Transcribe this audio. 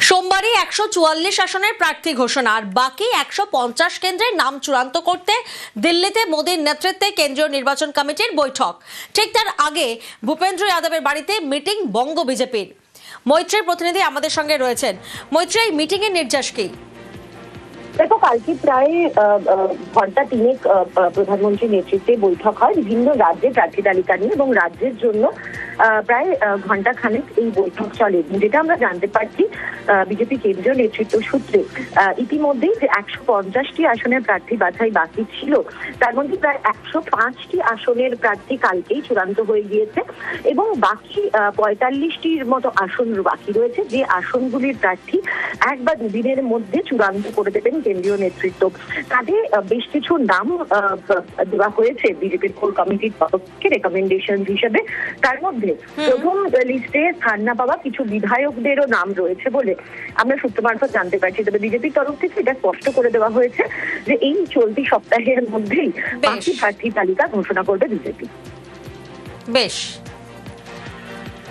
সোমবারই 144 আসনের প্রার্থী ঘোষণা আর বাকি 150 কেন্দ্রের নাম চূড়ান্ত করতে দিল্লিতে মোদীর নেতৃত্বে কেন্দ্রীয় নির্বাচন কমিটির বৈঠক। ঠিক তার আগে ভূপেন্দ্র যাদবের বাড়িতে মিটিং বঙ্গ বিজেপির। মৈত্রীর প্রতিনিধি আমাদের সঙ্গে রয়েছেন। মৈত্রী, এই মিটিং এর নির্যাস কি? দেখো, কালকে প্রায় ঘন্টা তিনেক প্রধানমন্ত্রীর নেতৃত্বে বৈঠক হয় বিভিন্ন রাজ্যের প্রার্থী তালিকা নিয়ে, এবং রাজ্যের জন্য প্রায় ঘন্টা খানেক এই বৈঠক চলে। যেটা আমরা জানতে পারছি বিজেপি কেন্দ্রীয় নেতৃত্ব সূত্রে, ইতিমধ্যেই যে 150টি আসনের প্রার্থী বাছাই বাকি ছিল, তার মধ্যে প্রায় 105টি আসনের প্রার্থী কালকেই চূড়ান্ত হয়ে গিয়েছে, এবং বাকি 45টির মতো আসন বাকি রয়েছে, যে আসনগুলির প্রার্থী এক বা দুদিনের মধ্যে চূড়ান্ত করে দেবেন কেন্দ্রীয় নেতৃত্ব। তাতে বেশ কিছু নাম দেওয়া হয়েছে বিজেপির কোর কমিটির তরফ থেকে রেকমেন্ডেশন হিসেবে। তার মধ্যে প্রথম লিস্টে স্থান না পাওয়া কিছু বিধায়কদেরও নাম রয়েছে বলে আমরা সূত্র মারফত জানতে পারছি। তবে বিজেপির তরফ থেকে এটা স্পষ্ট করে দেওয়া হয়েছে যে এই চলতি সপ্তাহের মধ্যেই বাকি প্রার্থী তালিকা ঘোষণা করবে বিজেপি। বেশ।